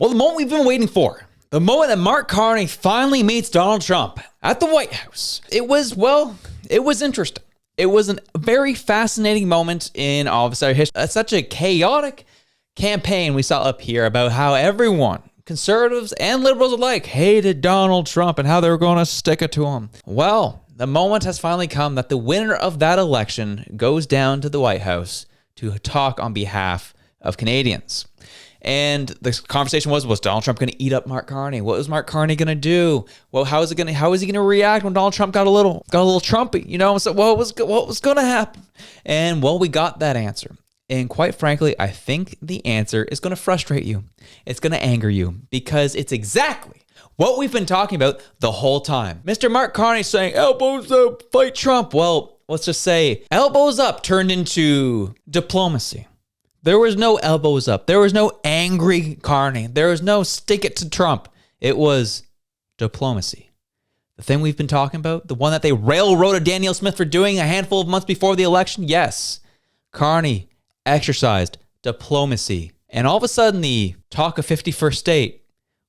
Well, the moment we've been waiting for, the moment that Mark Carney finally meets Donald Trump at the White House, it was interesting. It was a very fascinating moment in all of our history. Such a chaotic campaign we saw up here about how everyone, conservatives and liberals alike, hated Donald Trump and how they were going to stick it to him. Well, the moment has finally come that the winner of that election goes down to the White House to talk on behalf of Canadians. And the conversation was Donald Trump going to eat up Mark Carney? What was Mark Carney going to do? Well, how is he going to react when Donald Trump got a little Trumpy? You know, so what was going to happen? And well, we got that answer. And quite frankly, I think the answer is going to frustrate you. It's going to anger you because it's exactly what we've been talking about the whole time. Mr. Mark Carney saying, elbows up, fight Trump. Well, let's just say elbows up turned into diplomacy. There was no elbows up. There was no angry Carney. There was no stick it to Trump. It was diplomacy. The thing we've been talking about, the one that they railroaded Danielle Smith for doing a handful of months before the election. Yes, Carney exercised diplomacy. And all of a sudden, the talk of 51st state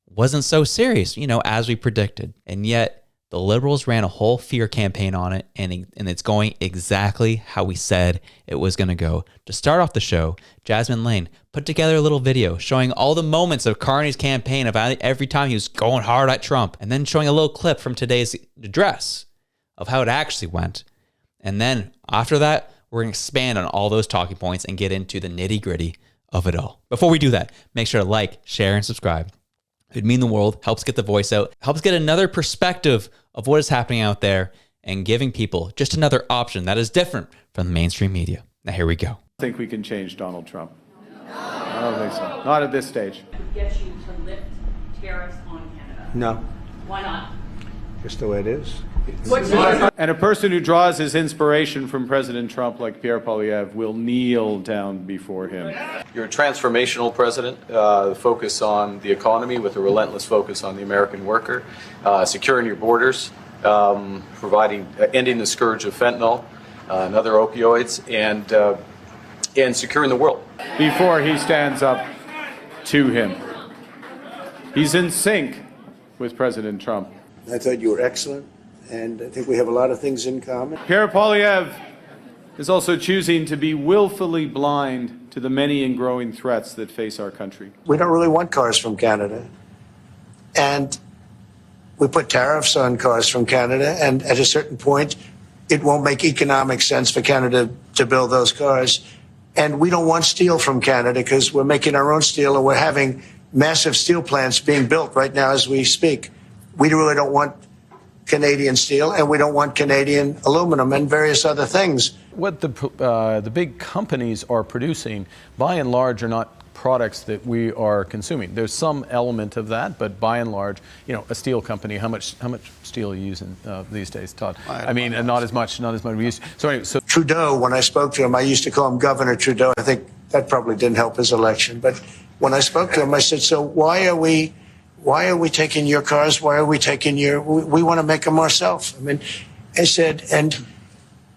wasn't so serious, as we predicted. And yet, the Liberals ran a whole fear campaign on it, and it's going exactly how we said it was going to go. To start off the show, Jasmine Lane put together a little video showing all the moments of Carney's campaign of every time he was going hard at Trump, and then showing a little clip from today's address of how it actually went. And then after that, we're going to expand on all those talking points and get into the nitty-gritty of it all. Before we do that, make sure to like, share, and subscribe. It'd mean the world, helps get the voice out, helps get another perspective of what is happening out there, and giving people just another option that is different from the mainstream media. Now, here we go. I think we can change Donald Trump. I don't think so. Not at this stage. Get you to lift tariffs on Canada? No. Why not? Just the way it is. And a person who draws his inspiration from President Trump, like Pierre Poilievre, will kneel down before him. You're a transformational president, focus on the economy with a relentless focus on the American worker, securing your borders, ending the scourge of fentanyl and other opioids, and securing the world. Before he stands up to him. He's in sync with President Trump. I thought you were excellent, and I think we have a lot of things in common. Pierre Poilievre is also choosing to be willfully blind to the many and growing threats that face our country. We don't really want cars from Canada, and we put tariffs on cars from Canada, and at a certain point, it won't make economic sense for Canada to build those cars. And we don't want steel from Canada because we're making our own steel, and we're having massive steel plants being built right now as we speak. We really don't want Canadian steel, and we don't want Canadian aluminum and various other things. What the big companies are producing, by and large, are not products that we are consuming. There's some element of that, but by and large, a steel company, how much steel are you using these days, Todd? I mean, not as much we used to. So Trudeau, when I spoke to him, I used to call him Governor Trudeau. I think that probably didn't help his election. But when I spoke to him, I said, so why are we taking your cars? Why are we taking we want to make them ourselves. I mean, I said, and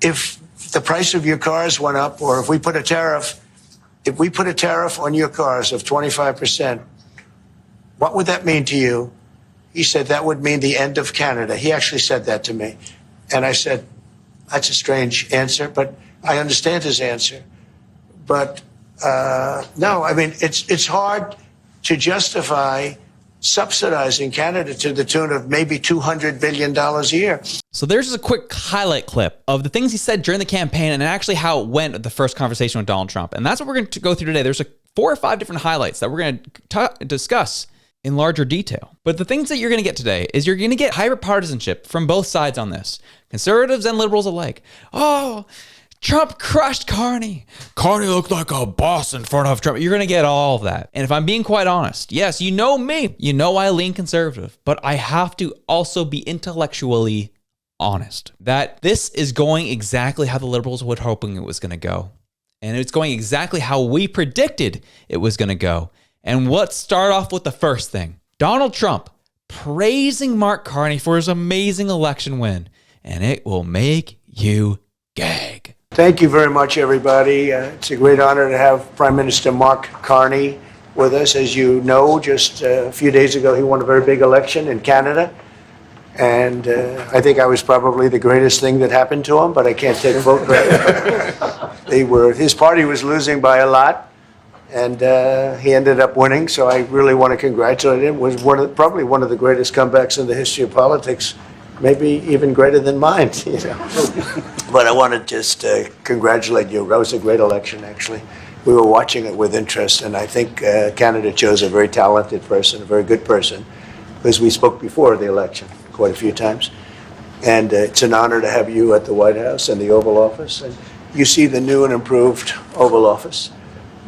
if the price of your cars went up, or if we put a tariff on your cars of 25%, what would that mean to you? He said, that would mean the end of Canada. He actually said that to me. And I said, that's a strange answer, but I understand his answer. But no, I mean, it's hard to justify subsidizing Canada to the tune of maybe $200 billion a year. So there's just a quick highlight clip of the things he said during the campaign and actually how it went at the first conversation with Donald Trump. And that's what we're going to go through today. There's 4 or 5 different highlights that we're going to discuss in larger detail. But the things that you're going to get today is you're going to get hyper-partisanship from both sides on this. Conservatives and liberals alike. Oh, Trump crushed Carney. Carney looked like a boss in front of Trump. You're going to get all of that. And if I'm being quite honest, yes, you know me. You know I lean conservative. But I have to also be intellectually honest that this is going exactly how the liberals were hoping it was going to go. And it's going exactly how we predicted it was going to go. And let's start off with the first thing. Donald Trump praising Mark Carney for his amazing election win. And it will make you gag. Thank you very much, everybody. It's a great honor to have Prime Minister Mark Carney with us. As you know, just a few days ago, he won a very big election in Canada. And I think I was probably the greatest thing that happened to him, but I can't take vote credit. His party was losing by a lot, and he ended up winning. So I really want to congratulate him. It was probably one of the greatest comebacks in the history of politics, maybe even greater than mine. You know? But I want to just congratulate you. That was a great election, actually. We were watching it with interest, and I think Canada chose a very talented person, a very good person, because we spoke before the election quite a few times. And it's an honor to have you at the White House and the Oval Office. And you see the new and improved Oval Office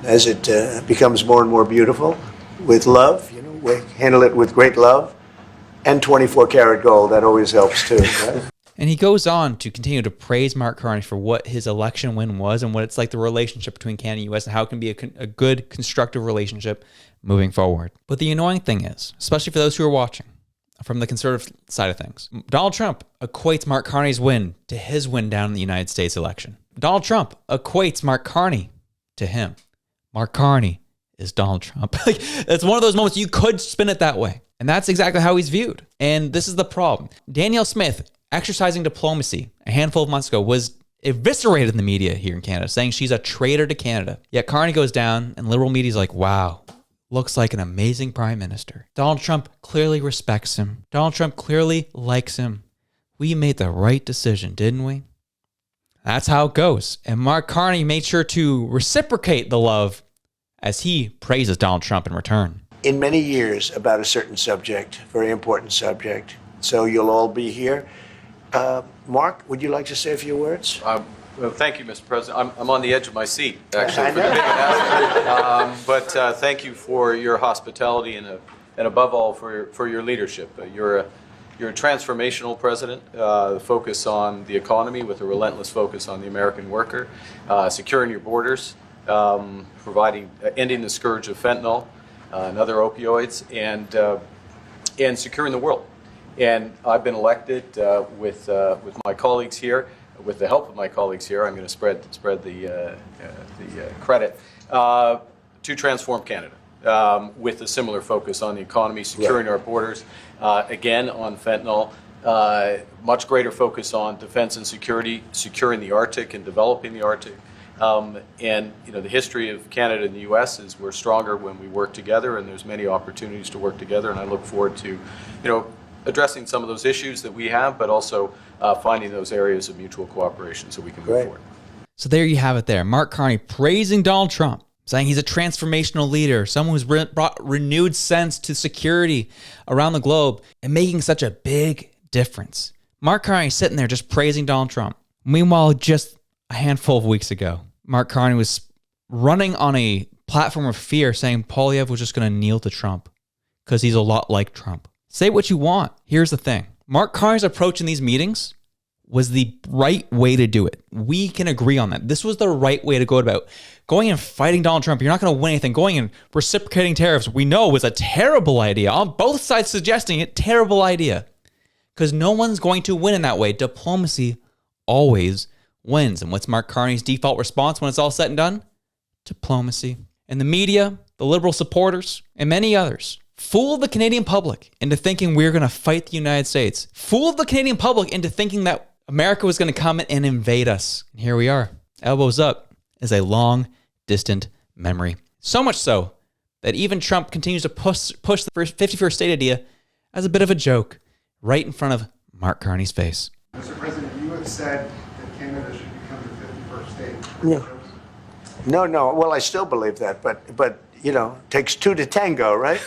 as it becomes more and more beautiful with love. You know, we handle it with great love and 24-karat gold. That always helps too, right? And he goes on to continue to praise Mark Carney for what his election win was and what it's like the relationship between Canada and U.S. and how it can be a good, constructive relationship moving forward. But the annoying thing is, especially for those who are watching, from the conservative side of things, Donald Trump equates Mark Carney's win to his win down in the United States election. Donald Trump equates Mark Carney to him. Mark Carney is Donald Trump. It's one of those moments you could spin it that way. And that's exactly how he's viewed. And this is the problem. Danielle Smith, exercising diplomacy a handful of months ago, was eviscerated in the media here in Canada, saying she's a traitor to Canada. Yet Carney goes down and liberal media's like, wow, looks like an amazing prime minister. Donald Trump clearly respects him. Donald Trump clearly likes him. We made the right decision, didn't we? That's how it goes. And Mark Carney made sure to reciprocate the love as he praises Donald Trump in return. In many years about a certain subject, very important subject. So you'll all be here. Mark, would you like to say a few words? Well, thank you, Mr. President. I'm on the edge of my seat, actually, for the big announcement. But thank you for your hospitality and above all, for your leadership. You're a transformational president, focus on the economy with a relentless focus on the American worker, securing your borders, ending the scourge of fentanyl and other opioids, and securing the world. And I've been elected with my colleagues here, with the help of my colleagues here. I'm going to spread the credit to transform Canada with a similar focus on the economy, securing our borders, again on fentanyl, much greater focus on defense and security, securing the Arctic and developing the Arctic. And you know, the history of Canada and the U.S. is we're stronger when we work together, and there's many opportunities to work together. And I look forward to, addressing some of those issues that we have, but also finding those areas of mutual cooperation so we can move forward. So there you have it there. Mark Carney praising Donald Trump, saying he's a transformational leader, someone who's brought renewed sense to security around the globe and making such a big difference. Mark Carney sitting there just praising Donald Trump. Meanwhile, just a handful of weeks ago, Mark Carney was running on a platform of fear, saying Poilievre was just going to kneel to Trump because he's a lot like Trump. Say what you want. Here's the thing. Mark Carney's approach in these meetings was the right way to do it. We can agree on that. This was the right way to go about going and fighting Donald Trump. You're not going to win anything. Going and reciprocating tariffs, we know was a terrible idea. On both sides suggesting it, terrible idea. Because no one's going to win in that way. Diplomacy always wins. And what's Mark Carney's default response when it's all said and done? Diplomacy. And the media, the liberal supporters, and many others fooled the Canadian public into thinking we're going to fight the United States. Fooled the Canadian public into thinking that America was going to come and invade us. And here we are. Elbows up is a long, distant memory. So much so that even Trump continues to push the 51st state idea as a bit of a joke right in front of Mark Carney's face. Mr. President, you have said that Canada should become the 51st state. Yeah. No. Well, I still believe that, but takes two to tango, right?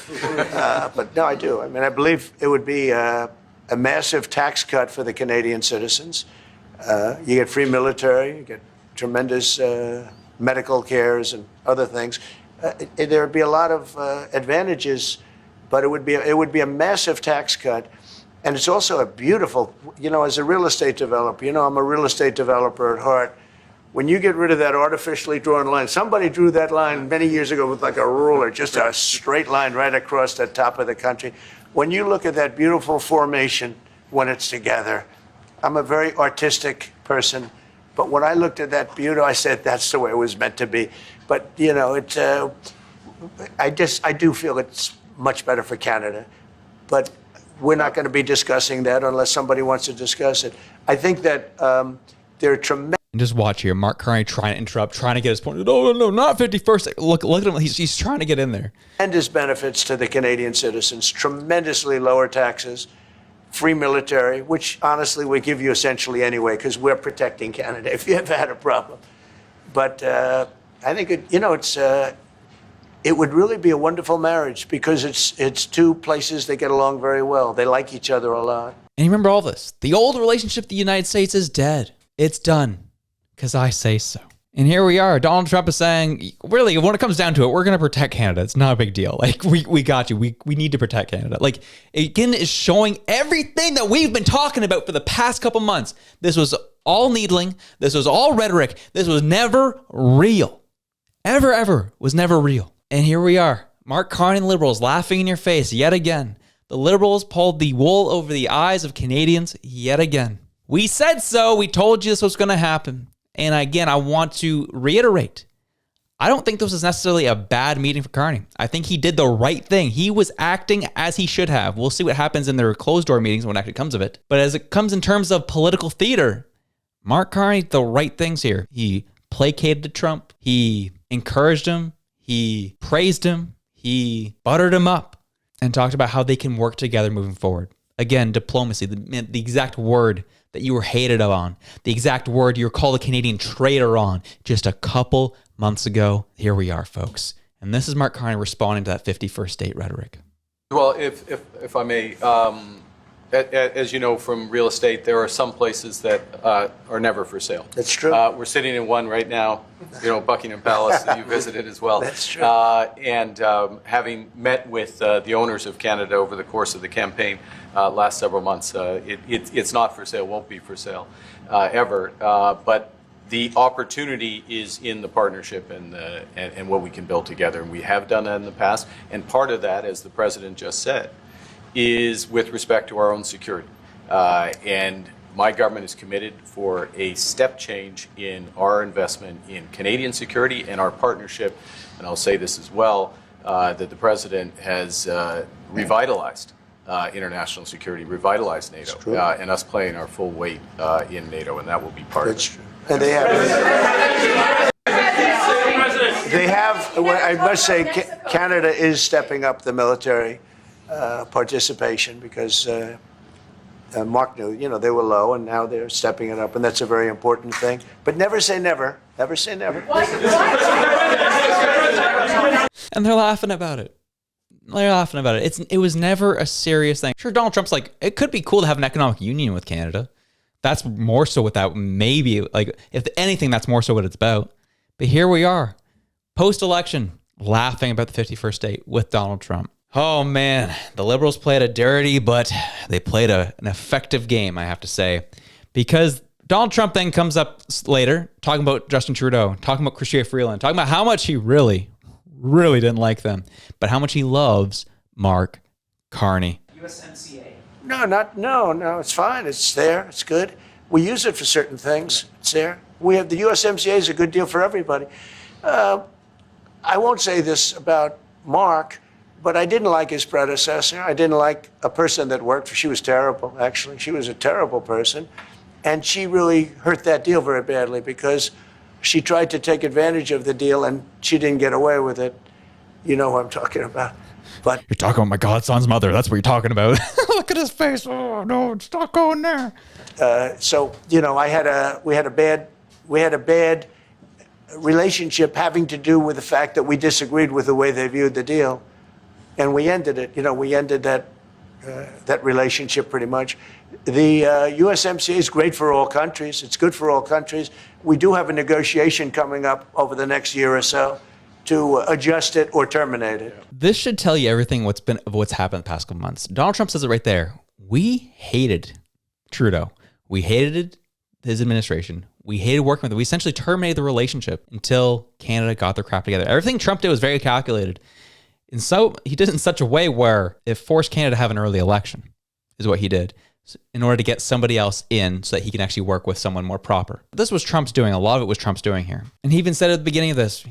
But no, I do. I mean, I believe it would be a massive tax cut for the Canadian citizens. You get free military, you get tremendous medical cares and other things. There would be a lot of advantages, but it would be a massive tax cut. And it's also a beautiful, as a real estate developer, I'm a real estate developer at heart. When you get rid of that artificially drawn line, somebody drew that line many years ago with like a ruler, just a straight line right across the top of the country. When you look at that beautiful formation when it's together, I'm a very artistic person, but when I looked at that beauty, I said, that's the way it was meant to be. But, I do feel it's much better for Canada, but we're not going to be discussing that unless somebody wants to discuss it. I think that there are tremendous. And just watch here, Mark Carney trying to interrupt, trying to get his point. No, not 51st. Look at him. He's trying to get in there. Tremendous benefits to the Canadian citizens, tremendously lower taxes, free military, which honestly we give you essentially anyway because we're protecting Canada if you ever had a problem. But I think it would really be a wonderful marriage because it's two places that get along very well. They like each other a lot. And you remember all this. The old relationship with the United States is dead. It's done. Because I say so. And here we are. Donald Trump is saying, really, when it comes down to it, we're going to protect Canada. It's not a big deal. Like, we got you. We need to protect Canada. Like, again, is showing everything that we've been talking about for the past couple months. This was all needling. This was all rhetoric. This was never real. Ever was never real. And here we are. Mark Carney and Liberals laughing in your face yet again. The Liberals pulled the wool over the eyes of Canadians yet again. We said so. We told you this was going to happen. And again, I want to reiterate, I don't think this was necessarily a bad meeting for Carney. I think he did the right thing. He was acting as he should have. We'll see what happens in their closed door meetings when it actually comes of it. But as it comes in terms of political theater, Mark Carney did the right things here. He placated to Trump. He encouraged him. He praised him. He buttered him up and talked about how they can work together moving forward. Again, diplomacy, the exact word that you were hated on, the exact word you were called a Canadian traitor on just a couple months ago. Here we are, folks. And this is Mark Carney responding to that 51st state rhetoric. Well, if I may, as you know from real estate, there are some places that are never for sale. That's true. We're sitting in one right now, Buckingham Palace that you visited as well. That's true. And having met with the owners of Canada over the course of the campaign last several months, it's not for sale, won't be for sale ever. But the opportunity is in the partnership and what we can build together. And we have done that in the past. And part of that, as the president just said, is with respect to our own security. And my government is committed for a step change in our investment in Canadian security and our partnership. And I'll say this as well, that the president has revitalized international security, revitalized NATO, and us playing our full weight in NATO, and that will be part of it. That's true. And they have, I must say, Canada is stepping up the military participation because Mark knew, they were low and now they're stepping it up, and that's a very important thing. But never say never. Never say never. And they're laughing about it. It was never a serious thing. Sure, Donald Trump's like, it could be cool to have an economic union with Canada. That's more so what that maybe, like, if anything, that's more so what it's about. But here we are, post-election, laughing about the 51st state with Donald Trump. Oh man, the Liberals played a dirty, but they played an effective game, I have to say. Because Donald Trump then comes up later, talking about Justin Trudeau, talking about Chrystia Freeland, talking about how much he really didn't like them, but how much he loves Mark Carney. USMCA. No, it's fine. It's there. It's good. We use it for certain things. It's there. We have the USMCA is a good deal for everybody. I won't say this about Mark, but I didn't like his predecessor. I didn't like a person that worked for. She was terrible, actually. She was a terrible person. And she really hurt that deal very badly because she tried to take advantage of the deal and she didn't get away with it. You know what I'm talking about. But you're talking about my godson's mother. That's what you're talking about. Look at his face. Oh no, stop going there. So we had a bad relationship having to do with the fact that we disagreed with the way they viewed the deal, and we ended it. We ended that relationship pretty much. The USMCA is great for all countries. It's good for all countries. We do have a negotiation coming up over the next year or so to adjust it or terminate it. This should tell you everything what's happened the past couple months. Donald Trump says it right there. We hated Trudeau. We hated his administration. We hated working with him. We essentially terminated the relationship until Canada got their crap together. Everything Trump did was very calculated. And so he did it in such a way where it forced Canada to have an early election, is what he did. in order to get somebody else in so that he can actually work with someone more proper. This was Trump's doing. A lot of it was Trump's doing here. And he even said at the beginning of this,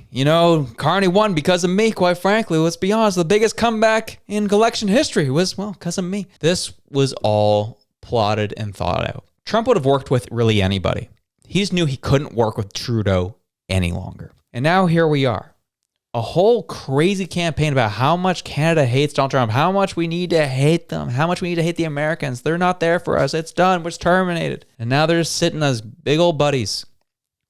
Carney won because of me, quite frankly. Let's be honest, the biggest comeback in election history was, because of me. This was all plotted and thought out. Trump would have worked with really anybody. He just knew he couldn't work with Trudeau any longer. And now here we are. A whole crazy campaign about how much Canada hates Donald Trump, how much we need to hate them, how much we need to hate the Americans. They're not there for us. It's done. We're terminated. And now they're just sitting as big old buddies,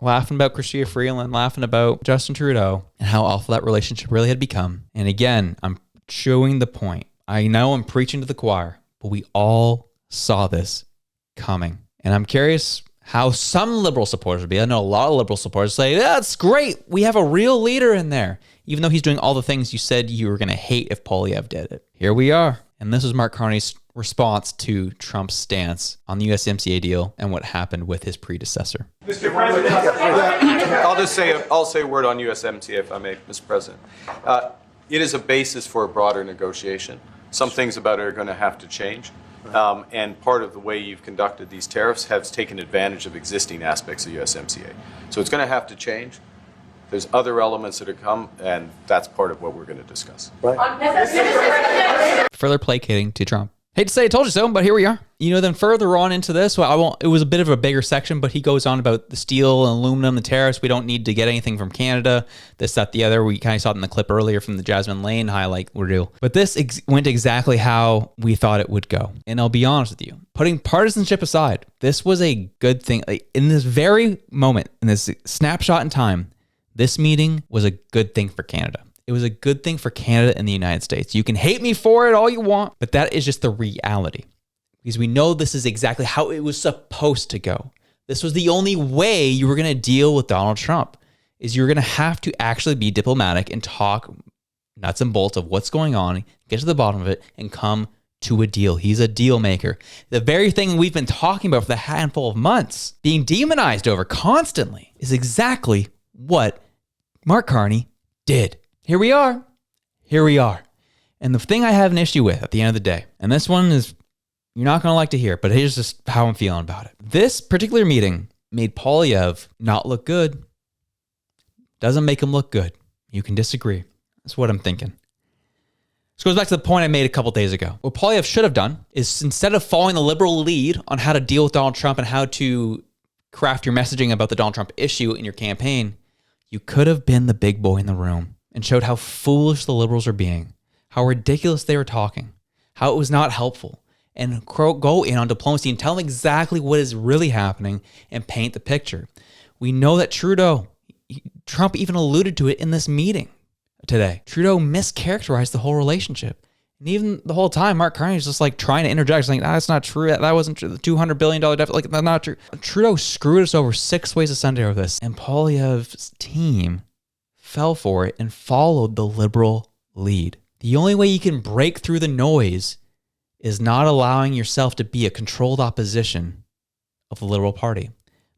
laughing about Chrystia Freeland, laughing about Justin Trudeau, and how awful that relationship really had become. And again, I'm showing the point. I know I'm preaching to the choir, but we all saw this coming. And I'm curious how some liberal supporters would be. I know a lot of liberal supporters say, that's great. We have a real leader in there. Even though he's doing all the things you said you were going to hate if Poilievre did it. Here we are. And this was Mark Carney's response to Trump's stance on the USMCA deal and what happened with his predecessor. Mr. President, I'll say a word on USMCA if I may, Mr. President. It is a basis for a broader negotiation. Some things about it are going to have to change. And part of the way you've conducted these tariffs has taken advantage of existing aspects of USMCA. So it's going to have to change. There's other elements that are come, and that's part of what we're going to discuss. Further placating to Trump. Hate to say I told you so, but here we are. Then further on into this, it was a bit of a bigger section, but he goes on about the steel and aluminum, the tariffs. We don't need to get anything from Canada, this, that, the other. We kind of saw it in the clip earlier from the Jasmine Lane highlight ordeal. But this went exactly how we thought it would go. And I'll be honest with you, putting partisanship aside, this was a good thing. In this very moment, in this snapshot in time, this meeting was a good thing for Canada. It was a good thing for Canada and the United States. You can hate me for it all you want, but that is just the reality. Because we know this is exactly how it was supposed to go. This was the only way you were going to deal with Donald Trump, is you're going to have to actually be diplomatic and talk nuts and bolts of what's going on, get to the bottom of it, and come to a deal. He's a deal maker. The very thing we've been talking about for the handful of months, being demonized over constantly, is exactly what Mark Carney did. Here we are. And the thing I have an issue with at the end of the day, and this one is, you're not going to like to hear, but here's just how I'm feeling about it. This particular meeting made Poilievre not look good. Doesn't make him look good. You can disagree. That's what I'm thinking. This goes back to the point I made a couple days ago. What Poilievre should have done is, instead of following the liberal lead on how to deal with Donald Trump and how to craft your messaging about the Donald Trump issue in your campaign, you could have been the big boy in the room and showed how foolish the liberals are being, how ridiculous they were talking, how it was not helpful, and go in on diplomacy and tell them exactly what is really happening and paint the picture. We know that Trump even alluded to it in this meeting today. Trudeau mischaracterized the whole relationship. And even the whole time, Mark Carney is just trying to interject, saying, that's not true. That wasn't true. The $200 billion deficit, that's not true. Trudeau screwed us over 6 ways to Sunday over this. And Poilievre's team fell for it and followed the liberal lead. The only way you can break through the noise is not allowing yourself to be a controlled opposition of the Liberal Party.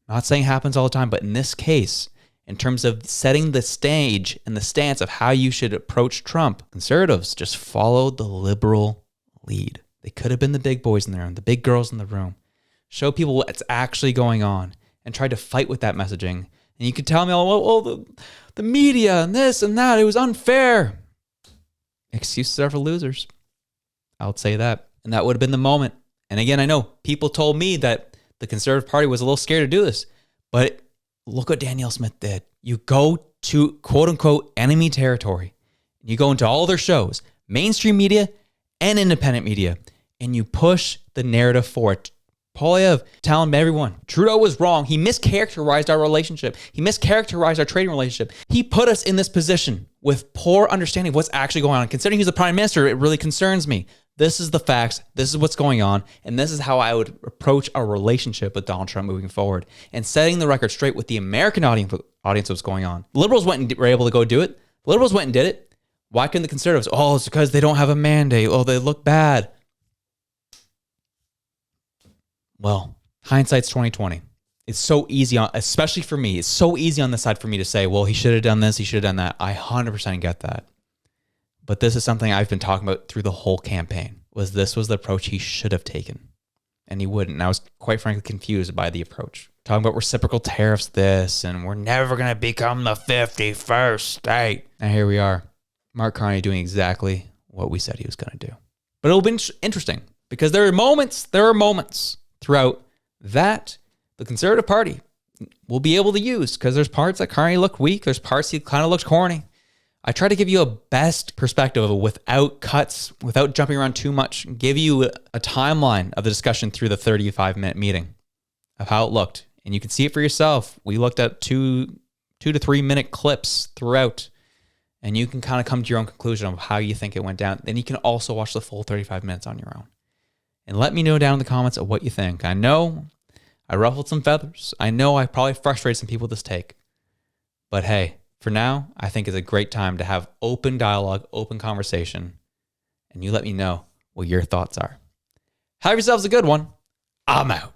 I'm not saying it happens all the time, but in this case, in terms of setting the stage and the stance of how you should approach Trump, conservatives just followed the liberal lead. They could have been the big boys in the room, the big girls in the room, show people what's actually going on and tried to fight with that messaging. And you could tell me, the media and this and that, it was unfair. Excuses are for losers. I would say that. And that would have been the moment. And again, I know people told me that the Conservative Party was a little scared to do this, but look what Danielle Smith did. You go to quote unquote enemy territory. You go into all their shows, mainstream media and independent media, and you push the narrative for it. Poilievre telling everyone Trudeau was wrong. He mischaracterized our relationship. He mischaracterized our trading relationship. He put us in this position with poor understanding of what's actually going on. Considering he's the prime minister, it really concerns me. This is the facts. This is what's going on. And this is how I would approach our relationship with Donald Trump moving forward and setting the record straight with the American audience of what's going on. Liberals went and were able to go do it. Liberals went and did it. Why couldn't the conservatives? Oh, it's because they don't have a mandate. Oh, they look bad. Well, hindsight's 2020. It's so easy, especially for me. It's so easy on this side for me to say, well, he should have done this. He should have done that. I 100% get that. But this is something I've been talking about through the whole campaign, this was the approach he should have taken. And he wouldn't. And I was quite frankly confused by the approach. Talking about reciprocal tariffs this, and we're never going to become the 51st state. And here we are. Mark Carney doing exactly what we said he was going to do. But it'll be interesting because there are moments throughout that the Conservative Party will be able to use, because there's parts that Carney looked weak. There's parts he kind of looked corny. I try to give you a best perspective without cuts, without jumping around too much, give you a timeline of the discussion through the 35-minute meeting of how it looked. And you can see it for yourself. We looked at 2 to 3 minute clips throughout, and you can kind of come to your own conclusion of how you think it went down. Then you can also watch the full 35 minutes on your own. And let me know down in the comments of what you think. I know I ruffled some feathers. I know I probably frustrated some people with this take. But hey, for now, I think it's a great time to have open dialogue, open conversation, and you let me know what your thoughts are. Have yourselves a good one. I'm out.